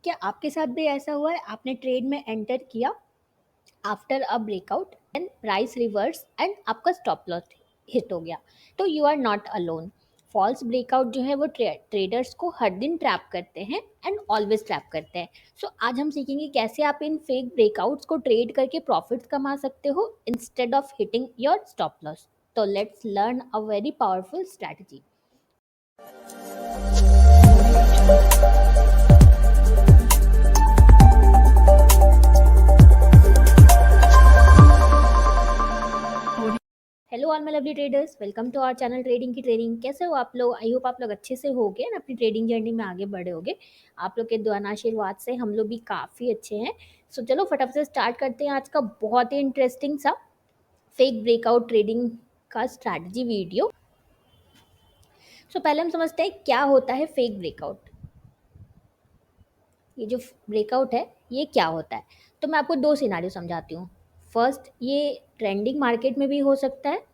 क्या आपके साथ भी ऐसा हुआ है? आपने ट्रेड में एंटर किया after a breakout and price reverse and आपका स्टॉप लॉस हिट हो गया। तो you are not alone. False breakout जो है वो ट्रेडर्स को हर दिन ट्रैप करते हैं एंड ऑलवेज ट्रैप करते हैं। सो आज हम सीखेंगे कैसे आप इन फेक ब्रेकआउट्स को ट्रेड करके प्रॉफिट्स कमा सकते हो instead of hitting your stop loss. तो let's learn a very powerful strategy. Hello all my lovely traders, welcome to our channel trading की ट्रेनिंग। कैसे हो आप लोग? आई होप आप लोग अच्छे से होगे और अपनी ट्रेडिंग जर्नी में आगे बढ़े होगे। आप लोग के दुआना आशीर्वाद से हम लोग भी काफ़ी अच्छे हैं। सो चलो फटाफट से स्टार्ट करते हैं आज का बहुत ही इंटरेस्टिंग सा फेक ब्रेकआउट ट्रेडिंग का स्ट्रैटेजी वीडियो। सो पहले हम समझते हैं क्या होता है फेक ब्रेकआउट। ये जो ब्रेकआउट है ये क्या होता है, तो मैं आपको दो सिनारियो समझाती हूँ। फर्स्ट, ये ट्रेंडिंग मार्केट में भी हो सकता है,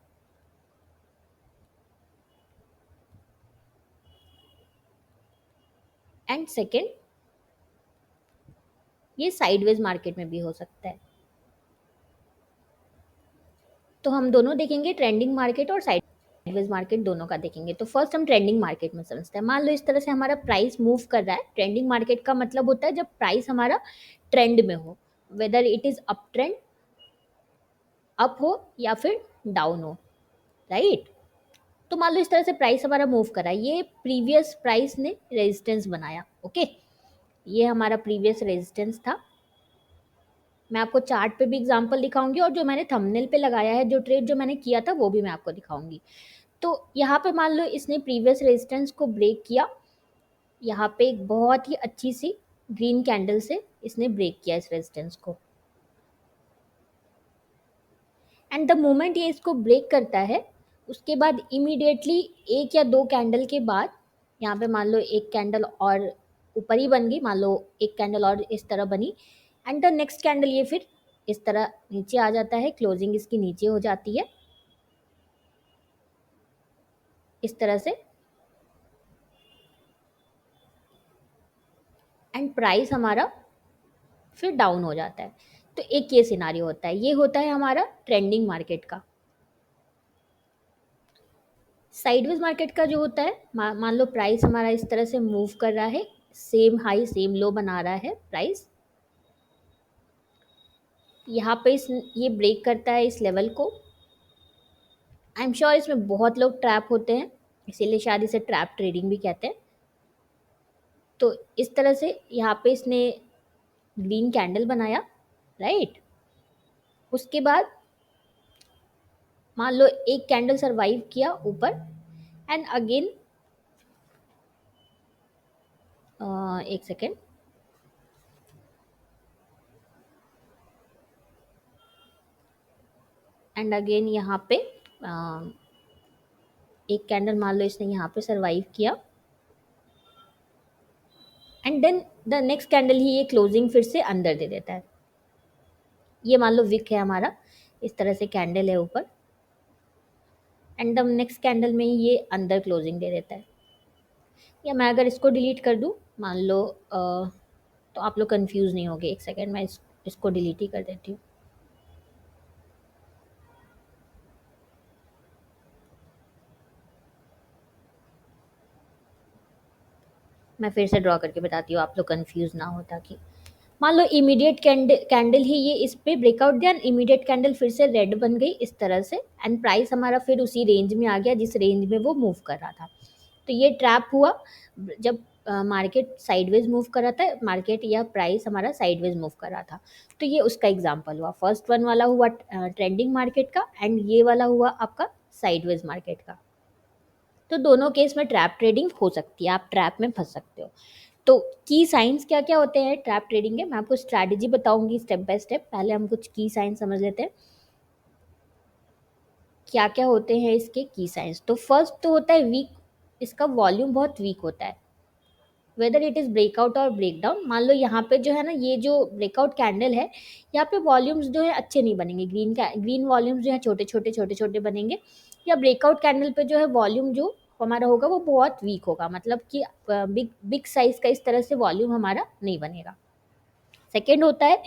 एंड सेकेंड, ये साइडवेज मार्केट में भी हो सकता है। तो हम दोनों देखेंगे, ट्रेंडिंग मार्केट और साइडवेज मार्केट दोनों का देखेंगे। तो फर्स्ट हम ट्रेंडिंग मार्केट में समझते हैं। मान लो इस तरह से हमारा प्राइस मूव कर रहा है। ट्रेंडिंग मार्केट का मतलब होता है जब प्राइस हमारा ट्रेंड में हो, whether it is up trend, up हो या फिर डाउन हो, राइट। तो मान लो इस तरह से प्राइस हमारा मूव कर रहा है, ये प्रीवियस प्राइस ने रेजिस्टेंस बनाया, ओके। ये हमारा प्रीवियस रेजिस्टेंस था। मैं आपको चार्ट पे भी एग्जांपल दिखाऊंगी और जो मैंने थंबनेल पे लगाया है, जो ट्रेड जो मैंने किया था वो भी मैं आपको दिखाऊंगी। तो यहाँ पे मान लो इसने प्रीवियस रेजिस्टेंस को ब्रेक किया। यहाँ पे एक बहुत ही अच्छी सी ग्रीन कैंडल से इसने ब्रेक किया इस रेजिस्टेंस को, एंड द मोमेंट ये इसको ब्रेक करता है, उसके बाद इमीडिएटली एक या दो कैंडल के बाद यहाँ पे मान लो एक कैंडल और ऊपर ही बन गई, मान लो एक कैंडल और इस तरह बनी, एंड द नेक्स्ट कैंडल ये फिर इस तरह नीचे आ जाता है, क्लोजिंग इसकी नीचे हो जाती है इस तरह से, एंड प्राइस हमारा फिर डाउन हो जाता है। तो एक ये सिनारियो होता है, ये होता है हमारा ट्रेंडिंग मार्केट का। साइडवेज मार्केट का जो होता है, मान लो प्राइस हमारा इस तरह से मूव कर रहा है, सेम हाई सेम लो बना रहा है प्राइस। यहाँ पे ये ब्रेक करता है इस लेवल को। आई एम श्योर इसमें बहुत लोग ट्रैप होते हैं, इसीलिए शायद इसे ट्रैप ट्रेडिंग भी कहते हैं। तो इस तरह से यहाँ पे इसने ग्रीन कैंडल बनाया, राइट। उसके बाद मान लो एक कैंडल सरवाइव किया ऊपर, एंड अगेन एक सेकेंड, एंड अगेन यहाँ पे एक कैंडल मान लो इसने यहाँ पे सरवाइव किया, and then the next candle ही ये क्लोजिंग फिर से अंदर दे देता है। ये मान लो विक है हमारा, इस तरह से कैंडल है ऊपर, एंड द नेक्स्ट कैंडल में ही ये अंदर क्लोजिंग दे देता है। या मैं अगर इसको डिलीट कर दूँ, मान लो तो आप लोग कंफ्यूज नहीं होगे। एक सेकेंड, मैं इसको डिलीट ही कर देती हूँ। मैं फिर से ड्रॉ करके बताती हूँ, आप लोग कंफ्यूज ना हो। ताकि मान लो इमीडिएट कैंडल ही ये इस पे ब्रेकआउट दिया, इमीडिएट कैंडल फिर से रेड बन गई इस तरह से, एंड प्राइस हमारा फिर उसी रेंज में आ गया जिस रेंज में वो मूव कर रहा था। तो ये ट्रैप हुआ जब मार्केट साइडवेज मूव कर रहा था, मार्केट या प्राइस हमारा साइडवेज मूव कर रहा था। तो ये उसका एग्जांपल हुआ। फर्स्ट वन वाला हुआ ट्रेंडिंग मार्केट का, एंड ये वाला हुआ आपका साइडवेज मार्केट का। तो दोनों केस में ट्रैप ट्रेडिंग हो सकती है, आप ट्रैप में फंस सकते हो। तो की साइंस क्या क्या होते हैं ट्रैप ट्रेडिंग के, मैं आपको स्ट्रैटेजी बताऊंगी स्टेप बाय स्टेप। पहले हम कुछ की साइंस समझ लेते हैं, क्या क्या होते हैं इसके की साइंस। तो फर्स्ट तो होता है वीक, इसका वॉल्यूम बहुत वीक होता है, वेदर इट इज़ ब्रेकआउट और ब्रेकडाउन। मान लो यहाँ पे जो है ना, ये जो ब्रेकआउट कैंडल है, यहाँ पे वॉल्यूम्स जो है अच्छे नहीं बनेंगे, ग्रीन वॉल्यूम्स जो है छोटे छोटे छोटे छोटे बनेंगे। या ब्रेकआउट कैंडल पे जो है वॉल्यूम जो हमारा होगा वो बहुत वीक होगा, मतलब कि बिग बिग साइज का इस तरह से वॉल्यूम हमारा नहीं बनेगा। सेकेंड होता है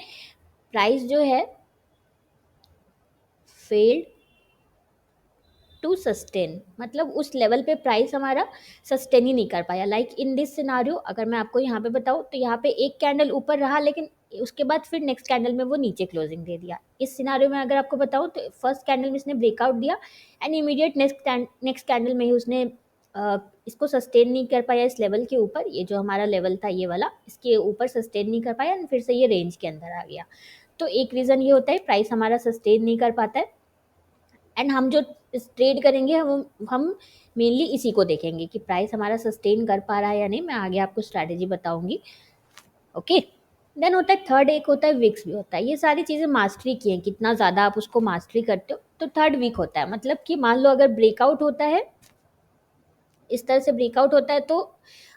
प्राइस जो है फेल्ड टू सस्टेन, मतलब उस लेवल पे प्राइस हमारा सस्टेन ही नहीं कर पाया। लाइक इन दिस सिनारियो अगर मैं आपको यहाँ पे बताऊँ तो यहाँ पे एक कैंडल ऊपर रहा लेकिन उसके बाद फिर नेक्स्ट कैंडल में वो नीचे क्लोजिंग दे दिया। इस सिनारियो में अगर आपको बताऊँ तो फर्स्ट कैंडल में इसने ब्रेकआउट दिया एंड इमीडिएट नेक्स्ट कैंडल में ही उसने इसको सस्टेन नहीं कर पाया इस लेवल के ऊपर। ये जो हमारा लेवल था ये वाला, इसके ऊपर सस्टेन नहीं कर पाया एंड फिर से ये रेंज के अंदर आ गया। तो एक रीज़न ये होता है प्राइस हमारा सस्टेन नहीं कर पाता है। एंड हम जो ट्रेड करेंगे हम मेनली इसी को देखेंगे कि प्राइस हमारा सस्टेन कर पा रहा है या नहीं। मैं आगे आपको स्ट्रैटेजी बताऊंगी। ओके, देन होता है थर्ड, एक होता है विक्स भी होता है। ये सारी चीज़ें मास्टरी की हैं, कितना ज़्यादा आप उसको मास्टरी करते हो। तो थर्ड वीक होता है, मतलब कि मान लो अगर ब्रेकआउट होता है, इस तरह से ब्रेकआउट होता है तो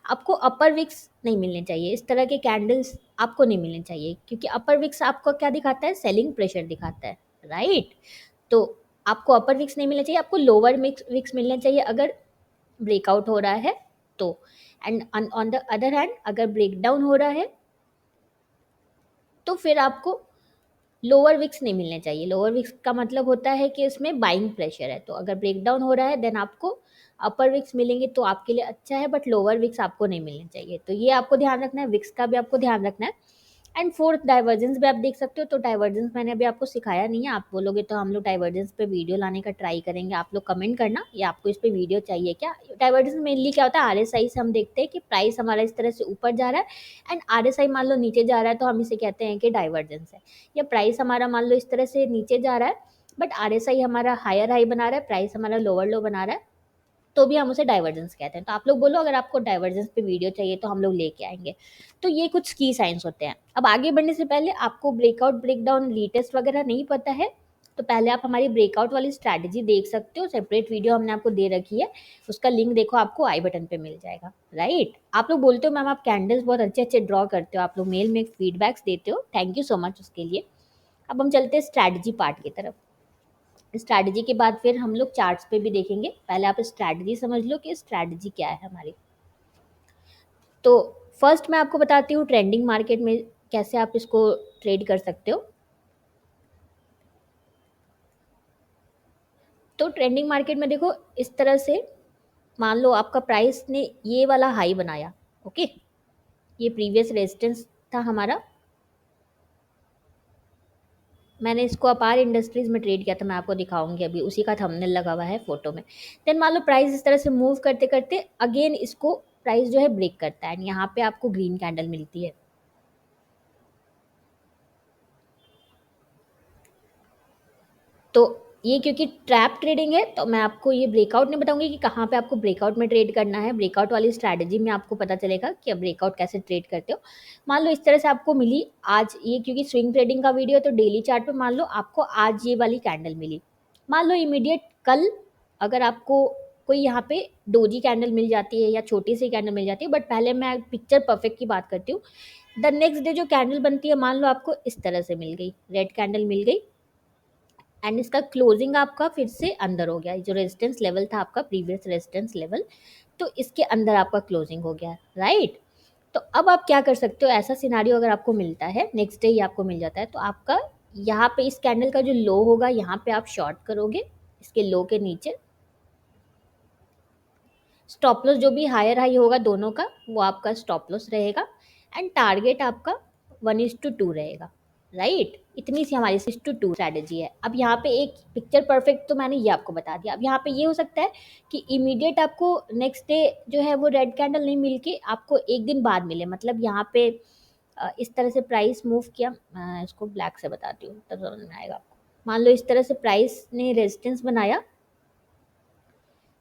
आपको अपर विक्स नहीं मिलने चाहिए, इस तरह के कैंडल्स आपको नहीं मिलने चाहिए, क्योंकि अपर विक्स आपको क्या दिखाता है, सेलिंग प्रेशर दिखाता है, राइट। तो आपको अपर विक्स नहीं मिलना चाहिए, आपको लोअर विक्स मिलने चाहिए अगर ब्रेकआउट हो रहा है तो। And on the other hand अगर ब्रेकडाउन हो रहा है तो फिर आपको लोअर विक्स नहीं मिलने चाहिए। लोअर विक्स का मतलब होता है कि इसमें बाइंग प्रेशर है। तो अगर ब्रेकडाउन हो रहा है देन आपको अपर विक्स मिलेंगे तो आपके लिए अच्छा है, बट लोअर विक्स आपको नहीं मिलने चाहिए। तो ये आपको ध्यान रखना है, विक्स का भी आपको ध्यान रखना है। एंड फोर्थ डाइवर्जेंस भी आप देख सकते हो। तो डाइवर्जेंस मैंने अभी आपको सिखाया नहीं है, आप बोलोगे तो हम लोग डाइवर्जेंस पे वीडियो लाने का ट्राई करेंगे। आप लोग कमेंट करना ये आपको इस पे वीडियो चाहिए क्या। डाइवर्जेंस मेनली क्या होता है, आरएसआई से हम देखते हैं कि प्राइस हमारा इस तरह से ऊपर जा रहा है एंड आरएसआई मान लो नीचे जा रहा है तो हम इसे कहते हैं कि डाइवर्जेंस है। या प्राइस हमारा मान लो इस तरह से नीचे जा रहा है बट आरएसआई हमारा हायर हाई बना रहा है, प्राइस हमारा लोअर लो बना रहा है, तो भी हम उसे डाइवर्जेंस कहते हैं। तो आप लोग बोलो अगर आपको डाइवर्जेंस पे वीडियो चाहिए तो हम लोग लेके आएंगे। तो ये कुछ की साइंस होते हैं। अब आगे बढ़ने से पहले आपको ब्रेकआउट ब्रेकडाउन रीटेस्ट वगैरह नहीं पता है तो पहले आप हमारी ब्रेकआउट वाली स्ट्रैटेजी देख सकते हो, सेपरेट वीडियो हमने आपको दे रखी है, उसका लिंक देखो आपको आई बटन पे मिल जाएगा, राइट। आप लोग बोलते हो मैम आप कैंडल्स बहुत अच्छे अच्छे ड्रॉ करते हो, आप लोग मेल में फीडबैक्स देते हो, थैंक यू सो मच उसके लिए। अब हम चलते हैं स्ट्रैटेजी पार्ट की तरफ। स्ट्रैटेजी के बाद फिर हम लोग चार्ट्स पे भी देखेंगे। पहले आप स्ट्रैटेजी समझ लो कि स्ट्रैटेजी क्या है हमारी। तो फर्स्ट मैं आपको बताती हूँ ट्रेंडिंग मार्केट में कैसे आप इसको ट्रेड कर सकते हो। तो ट्रेंडिंग मार्केट में देखो इस तरह से, मान लो आपका प्राइस ने ये वाला हाई बनाया, ओके, ये प्रीवियस रेजिस्टेंस था हमारा, मैंने इसको अपार इंडस्ट्रीज में ट्रेड किया था, मैं आपको दिखाऊंगी अभी, उसी का थंबनेल लगा हुआ है फोटो में। देन मान लो प्राइस इस तरह से मूव करते करते अगेन इसको प्राइस जो है ब्रेक करता है एंड यहाँ पे आपको ग्रीन कैंडल मिलती है। तो ये क्योंकि ट्रैप ट्रेडिंग है तो मैं आपको ये ब्रेकआउट नहीं बताऊंगी कि कहाँ पे आपको ब्रेकआउट में ट्रेड करना है। ब्रेकआउट वाली स्ट्रैटेजी में आपको पता चलेगा कि आप ब्रेकआउट कैसे ट्रेड करते हो। मान लो इस तरह से आपको मिली आज ये, क्योंकि स्विंग ट्रेडिंग का वीडियो है तो डेली चार्ट पे मान लो आपको आज ये वाली कैंडल मिली, मान लो इमीडिएट कल अगर आपको कोई यहाँ पे डोजी कैंडल मिल जाती है या छोटी सी कैंडल मिल जाती है, बट पहले मैं पिक्चर परफेक्ट की बात करती हूँ। द नेक्स्ट डे जो कैंडल बनती है मान लो आपको इस तरह से मिल गई, रेड कैंडल मिल गई एंड इसका क्लोजिंग आपका फिर से अंदर हो गया, जो रेजिस्टेंस लेवल था आपका प्रीवियस रेजिस्टेंस लेवल, तो इसके अंदर आपका क्लोजिंग हो गया, राइट। तो अब आप क्या कर सकते हो, ऐसा सिनारियो अगर आपको मिलता है नेक्स्ट डे ही आपको मिल जाता है तो आपका यहाँ पे इस कैंडल का जो लो होगा यहाँ पे आप शॉर्ट करोगे, इसके लो के नीचे स्टॉप लॉस जो भी हायर हाई होगा दोनों का वो आपका स्टॉप लॉस रहेगा एंड टारगेट आपका 1:2 रहेगा, राइट। इतनी सी हमारी 6:2 स्ट्रैटेजी है। अब यहाँ पे एक पिक्चर परफेक्ट तो मैंने ये आपको बता दिया। अब यहाँ पे ये हो सकता है कि इमीडिएट आपको नेक्स्ट डे जो है वो रेड कैंडल नहीं मिल के आपको एक दिन बाद मिले, मतलब यहाँ पे इस तरह से प्राइस मूव किया, मैं इसको ब्लैक से बताती हूँ तब समझ में आएगा आपको। मान लो इस तरह से प्राइस ने रेजिस्टेंस बनाया,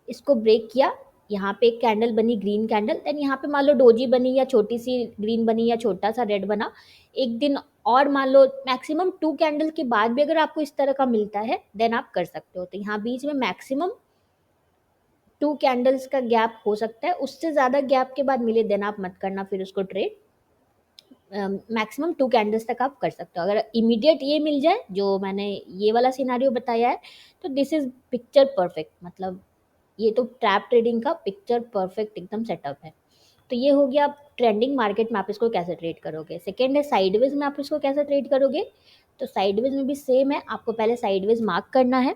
इसको ब्रेक किया, यहाँ पे एक कैंडल बनी ग्रीन कैंडल, देन यहाँ पे मान लो डोजी बनी या छोटी सी ग्रीन बनी या छोटा सा रेड बना, एक दिन और मान लो मैक्सिमम 2 कैंडल के बाद भी अगर आपको इस तरह का मिलता है देन आप कर सकते हो। तो यहाँ बीच में मैक्सिमम 2 कैंडल्स का गैप हो सकता है, उससे ज़्यादा गैप के बाद मिले देन आप मत करना फिर उसको ट्रेड। मैक्सिमम 2 कैंडल्स तक आप कर सकते हो। अगर इमीडिएट ये मिल जाए जो मैंने ये वाला सिनारियो बताया है तो दिस इज पिक्चर परफेक्ट, मतलब ये तो ट्रैप ट्रेडिंग का पिक्चर परफेक्ट एकदम सेटअप है। तो ये हो गया आप ट्रेंडिंग मार्केट में आप इसको कैसे ट्रेड करोगे। सेकेंड है साइडवेज में आप इसको कैसे ट्रेड करोगे। तो साइडवेज में भी सेम है, आपको पहले साइडवेज मार्क करना है।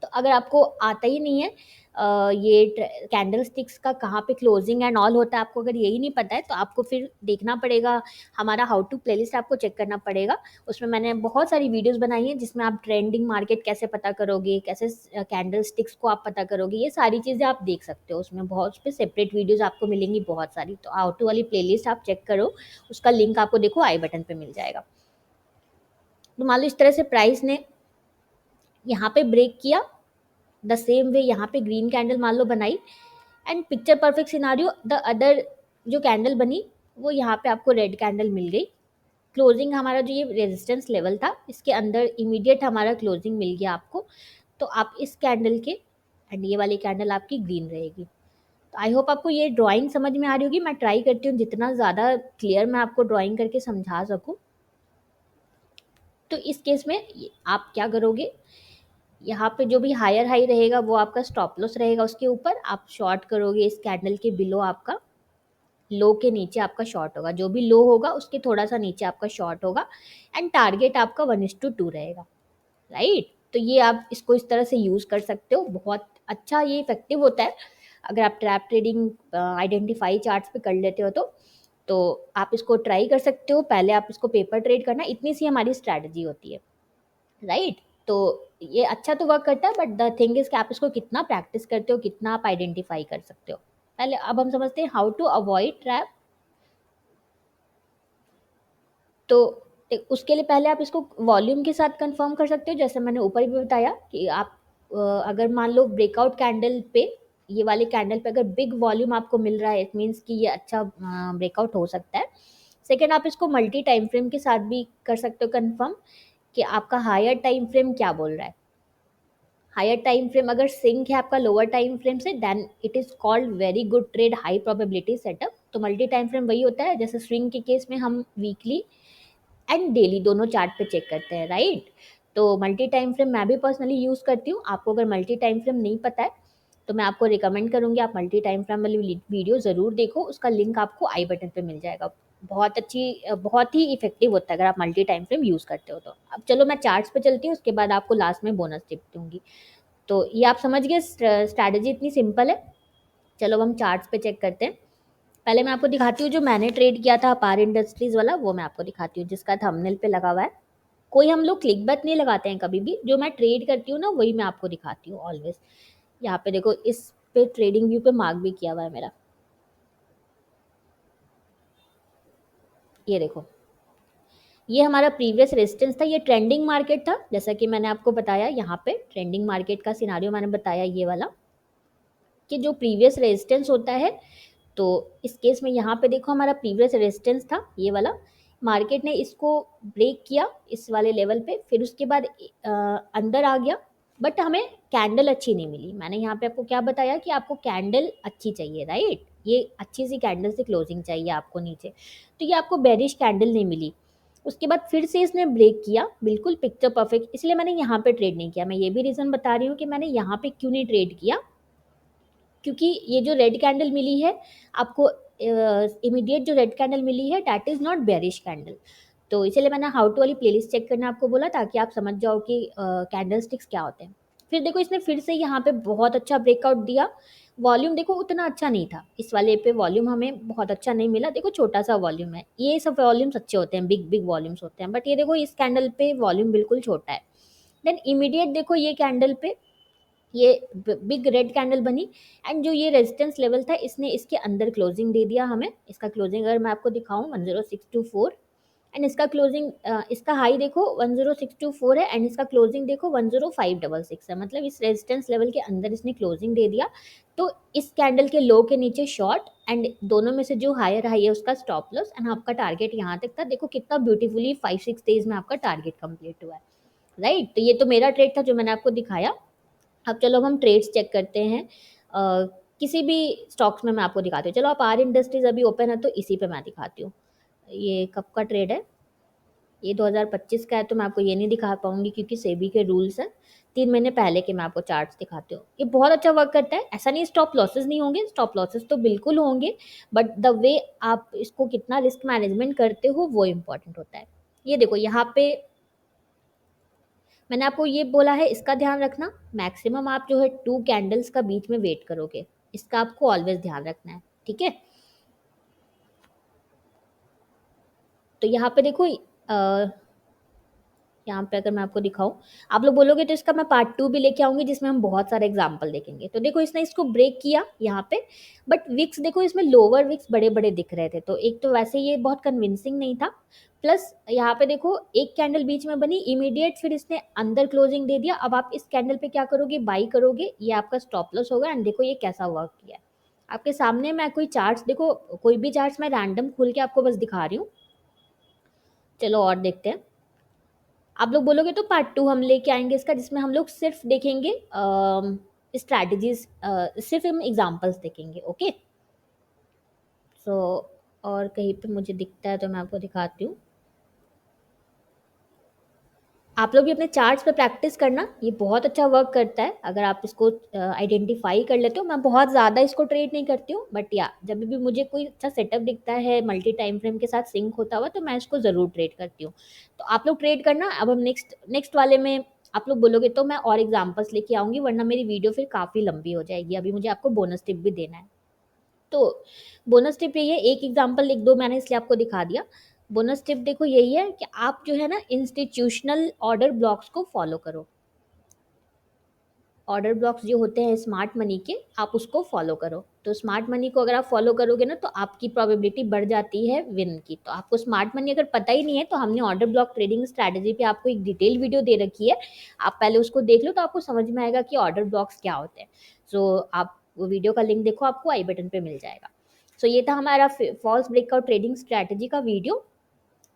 तो अगर आपको आता ही नहीं है ये कैंडल स्टिक्स का कहाँ पे क्लोजिंग एंड ऑल होता है, आपको अगर यही नहीं पता है तो आपको फिर देखना पड़ेगा, हमारा हाउ टू प्लेलिस्ट आपको चेक करना पड़ेगा। उसमें मैंने बहुत सारी वीडियोस बनाई हैं जिसमें आप ट्रेंडिंग मार्केट कैसे पता करोगे, कैसे कैंडल स्टिक्स को आप पता करोगे, ये सारी चीज़ें आप देख सकते हो। उसमें बहुत उस पर सेपरेट वीडियोज़ आपको मिलेंगी बहुत सारी। तो हाउ टू वाली प्ले आप चेक करो, उसका लिंक आपको देखो आई बटन पर मिल जाएगा। तो मान लो इस तरह से प्राइस ने यहाँ पे ब्रेक किया, द सेम वे यहाँ पे ग्रीन कैंडल मान लो बनाई and picture perfect scenario the other जो कैंडल बनी वो यहाँ पे आपको रेड कैंडल मिल गई। क्लोजिंग हमारा जो ये रेजिस्टेंस लेवल था इसके अंदर इमीडिएट हमारा क्लोजिंग मिल गया आपको। तो आप इस कैंडल के एंड ये वाली कैंडल आपकी ग्रीन रहेगी। तो आई होप आपको ये ड्राइंग समझ में आ रही होगी। मैं ट्राई करती हूँ जितना ज़्यादा क्लियर मैं आपको ड्राइंग करके समझा सकूँ। तो इस केस में आप क्या करोगे, यहाँ पे जो भी हायर हाई रहेगा वो आपका स्टॉप लॉस रहेगा, उसके ऊपर आप शॉर्ट करोगे। इस कैंडल के बिलो आपका लो के नीचे आपका शॉर्ट होगा, जो भी लो होगा उसके थोड़ा सा नीचे आपका शॉर्ट होगा एंड टारगेट आपका 1:2 रहेगा, राइट। तो ये आप इसको इस तरह से यूज़ कर सकते हो, बहुत अच्छा ये इफेक्टिव होता है अगर आप ट्रैप ट्रेडिंग आइडेंटिफाई चार्ट्स पे कर लेते हो तो आप इसको ट्राई कर सकते हो। पहले आप इसको पेपर ट्रेड करना, इतनी सी हमारी स्ट्रैटेजी होती है, राइट। तो ये अच्छा तो वर्क करता है बट द थिंग इज कि आप इसको कितना प्रैक्टिस करते हो, कितना आप आइडेंटिफाई कर सकते हो। पहले अब हम समझते हैं हाउ टू अवॉइड ट्रैप। तो उसके लिए पहले आप इसको वॉल्यूम के साथ कंफर्म कर सकते हो, जैसे मैंने ऊपर भी बताया कि आप अगर मान लो ब्रेकआउट कैंडल पे, ये वाले कैंडल पे अगर बिग वॉल्यूम आपको मिल रहा है इट मीन्स कि ये अच्छा ब्रेकआउट हो सकता है। सेकेंड, आप इसको मल्टी टाइम फ्रेम के साथ भी कर सकते हो कंफर्म कि आपका हायर टाइम फ्रेम क्या बोल रहा है। हायर टाइम फ्रेम अगर सिंक है आपका लोअर टाइम फ्रेम से then it is called very good trade, high probability setup. तो मल्टी टाइम फ्रेम वही होता है, जैसे स्विंग के केस में हम वीकली एंड डेली दोनों चार्ट पे चेक करते हैं, राइट। तो मल्टी टाइम फ्रेम मैं भी पर्सनली यूज़ करती हूँ। आपको अगर मल्टी टाइम फ्रेम नहीं पता है तो मैं आपको रिकमेंड करूँगी आप मल्टी टाइम फ्रेम वाली वीडियो ज़रूर देखो, उसका लिंक आपको आई बटन पे मिल जाएगा। बहुत अच्छी बहुत ही इफेक्टिव होता है अगर आप मल्टी टाइम फ्रेम यूज़ करते हो तो। अब चलो मैं चार्ट्स पे चलती हूँ, उसके बाद आपको लास्ट में बोनस टिप दूंगी। तो ये आप समझ गए, स्ट्रैटेजी इतनी सिंपल है। चलो अब हम चार्ट्स पे चेक करते हैं। पहले मैं आपको दिखाती हूँ जो मैंने ट्रेड किया था अपार इंडस्ट्रीज वाला, वो मैं आपको दिखाती हूँ जिसका थंबनेल पे लगा हुआ है। कोई हम लोग क्लिक बैक नहीं लगाते हैं कभी भी, जो मैं ट्रेड करती हूँ ना वही मैं आपको दिखाती हूँ ऑलवेज। यहाँ पे देखो, इस पे ट्रेडिंग व्यू पे मार्क भी किया हुआ है मेरा, ये देखो। ये हमारा प्रीवियस रेजिस्टेंस था, ये ट्रेंडिंग मार्केट था जैसा कि मैंने आपको बताया। यहाँ पे ट्रेंडिंग मार्केट का सिनारियो मैंने बताया ये वाला, कि जो प्रीवियस रेजिस्टेंस होता है तो इस केस में यहाँ पे देखो हमारा प्रीवियस रेजिस्टेंस था ये वाला, मार्केट ने इसको ब्रेक किया इस वाले लेवल पे, फिर उसके बाद अंदर आ गया बट हमें कैंडल अच्छी नहीं मिली। मैंने यहाँ पे आपको क्या बताया कि आपको कैंडल अच्छी चाहिए, राइट। ये अच्छी सी कैंडल से क्लोजिंग चाहिए आपको नीचे, तो ये आपको बेरिश कैंडल नहीं मिली। उसके बाद फिर से इसने ब्रेक किया, बिल्कुल पिक्चर परफेक्ट, इसलिए मैंने यहाँ पे ट्रेड नहीं किया। मैं ये भी रीज़न बता रही हूँ कि मैंने यहाँ पे क्यों नहीं ट्रेड किया, क्योंकि ये जो रेड कैंडल मिली है आपको, इमीडिएट जो रेड कैंडल मिली है that is not bearish candle. तो इसलिए मैंने हाउ टू वाली प्लेलिस्ट चेक करना आपको बोला ताकि आप समझ जाओ कि कैंडल स्टिक्स क्या होते हैं। फिर देखो इसने फिर से यहाँ पे बहुत अच्छा ब्रेकआउट दिया। वॉल्यूम देखो उतना अच्छा नहीं था, इस वाले पे वॉल्यूम हमें बहुत अच्छा नहीं मिला। देखो छोटा सा वॉल्यूम है, ये सब वॉल्यूम्स अच्छे होते हैं, बिग बिग वॉल्यूम्स होते हैं, बट ये देखो इस कैंडल पे वॉल्यूम बिल्कुल छोटा है। देन इमीडिएट देखो ये कैंडल पे ये बिग रेड कैंडल बनी एंड जो ये रेजिस्टेंस लेवल था इसने इसके अंदर क्लोजिंग दे दिया हमें। इसका क्लोजिंग अगर मैं आपको दिखाऊं 10624 एंड इसका क्लोजिंग, इसका हाई देखो 10624 है एंड इसका क्लोजिंग देखो 10566 है, मतलब इस रेजिस्टेंस लेवल के अंदर इसने क्लोजिंग दे दिया। तो इस कैंडल के लो के नीचे शॉर्ट एंड दोनों में से जो हायर हाई है उसका स्टॉप लॉस एंड आपका टारगेट यहाँ तक था। देखो कितना ब्यूटीफुली 5-6 डेज में आपका टारगेट कंप्लीट हुआ है, राइट। तो ये तो मेरा ट्रेड था जो मैंने आपको दिखाया। अब चलो हम ट्रेड्स चेक करते हैं, किसी भी स्टॉक्स में मैं आपको दिखाती हूँ। चलो आप आर इंडस्ट्रीज अभी ओपन है तो इसी पे मैं दिखाती हूँ। ये कब का ट्रेड है, ये 2025 का है तो मैं आपको ये नहीं दिखा पाऊँगी क्योंकि सेबी के रूल्स हैं। 3 महीने पहले के मैं आपको चार्ट्स दिखाती हूँ। ये बहुत अच्छा वर्क करता है। ऐसा नहीं स्टॉप लॉसेस नहीं होंगे, स्टॉप लॉसेस तो बिल्कुल होंगे, बट द वे आप इसको कितना रिस्क मैनेजमेंट करते हो वो इम्पोर्टेंट होता है। ये देखो यहाँ पे मैंने आपको ये बोला है, इसका ध्यान रखना। मैक्सिमम आप जो है 2 कैंडल्स का बीच में वेट करोगे। इसका आपको ऑलवेज़ ध्यान रखना है, ठीक है? तो यहाँ पे देखो यहाँ पे अगर मैं आपको दिखाऊँ, आप लोग बोलोगे तो इसका मैं पार्ट 2 भी लेके आऊँगी जिसमें हम बहुत सारे एग्ज़ाम्पल देखेंगे। तो देखो इसने इसको ब्रेक किया यहाँ पे, बट विक्स देखो इसमें लोअर विक्स बड़े-बड़े दिख रहे थे। तो एक तो वैसे ये बहुत कन्विंसिंग नहीं था, प्लस यहाँ पे देखो एक कैंडल बीच में बनी, इमीडिएट फिर इसने अंदर क्लोजिंग दे दिया। अब आप इस कैंडल पे क्या करोगे, बाई करोगे, ये आपका स्टॉप लॉस होगा एंड देखो ये कैसा वर्क किया है। आपके सामने मैं कोई चार्ट्स देखो, कोई भी चार्ट्स मैं रैंडम खोल के आपको बस दिखा रही हूँ। चलो और देखते हैं। आप लोग बोलोगे तो पार्ट 2 हम लेके आएँगे इसका, जिसमें हम लोग सिर्फ़ देखेंगे स्ट्रैटेजीज़, सिर्फ़ हम एग्ज़ाम्पल्स देखेंगे, ओके? सो और कहीं पे मुझे दिखता है तो मैं आपको दिखाती हूँ। आप लोग भी अपने चार्ट्स पे प्रैक्टिस करना, ये बहुत अच्छा वर्क करता है अगर आप इसको आइडेंटिफ़ाई कर लेते हो। मैं बहुत ज़्यादा इसको ट्रेड नहीं करती हूँ, बट या जब भी मुझे कोई अच्छा सेटअप दिखता है, मल्टी टाइम फ्रेम के साथ सिंक होता हुआ, तो मैं इसको ज़रूर ट्रेड करती हूँ। तो आप लोग ट्रेड करना। अब हम नेक्स्ट नेक्स्ट वाले में आप लोग बोलोगे तो मैं और एग्ज़ाम्पल्स लेके आऊँगी, वरना मेरी वीडियो फिर काफ़ी लंबी हो जाएगी। अभी मुझे आपको बोनस टिप भी देना है। तो बोनस टिप यही है, एक एग्जांपल लिख दो, मैंने इसलिए आपको दिखा दिया। बोनस टिप देखो यही है कि आप जो है ना इंस्टीट्यूशनल ऑर्डर ब्लॉक्स को फॉलो करो। ऑर्डर ब्लॉक्स जो होते हैं स्मार्ट मनी के, आप उसको फॉलो करो। तो स्मार्ट मनी को अगर आप फॉलो करोगे ना तो आपकी प्रोबेबिलिटी बढ़ जाती है विन की। तो आपको स्मार्ट मनी अगर पता ही नहीं है तो हमने ऑर्डर ब्लॉक ट्रेडिंग स्ट्रैटेजी पे आपको एक डिटेल वीडियो दे रखी है, आप पहले उसको देख लो तो आपको समझ में आएगा कि ऑर्डर ब्लॉक्स क्या होते हैं। सो आप वो वीडियो का लिंक देखो, आपको आई बटन पे मिल जाएगा। सो ये था हमारा फॉल्स ब्रेकआउट ट्रेडिंग स्ट्रैटेजी का वीडियो।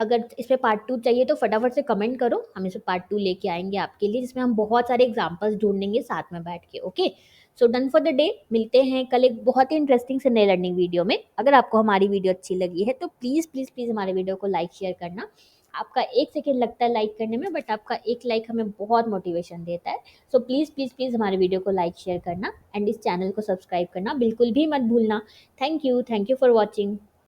अगर इस पे पार्ट 2 चाहिए तो फटाफट से कमेंट करो, हम इसे पार्ट 2 लेके आएँगे आपके लिए, जिसमें हम बहुत सारे एग्ज़ाम्पल्स ढूँढेंगे साथ में बैठ के, okay? So done for the day, मिलते हैं कल एक बहुत ही इंटरेस्टिंग से नए लर्निंग वीडियो में। अगर आपको हमारी वीडियो अच्छी लगी है तो प्लीज़, प्लीज़, प्लीज़ हमारे वीडियो को लाइक शेयर करना। आपका 1 सेकंड लगता है लाइक करने में, बट आपका एक लाइक हमें बहुत मोटिवेशन देता है। सो प्लीज़, प्लीज़, प्लीज़ हमारे वीडियो को लाइक शेयर करना एंड इस चैनल को सब्सक्राइब करना बिल्कुल भी मत भूलना। Thank you for watching.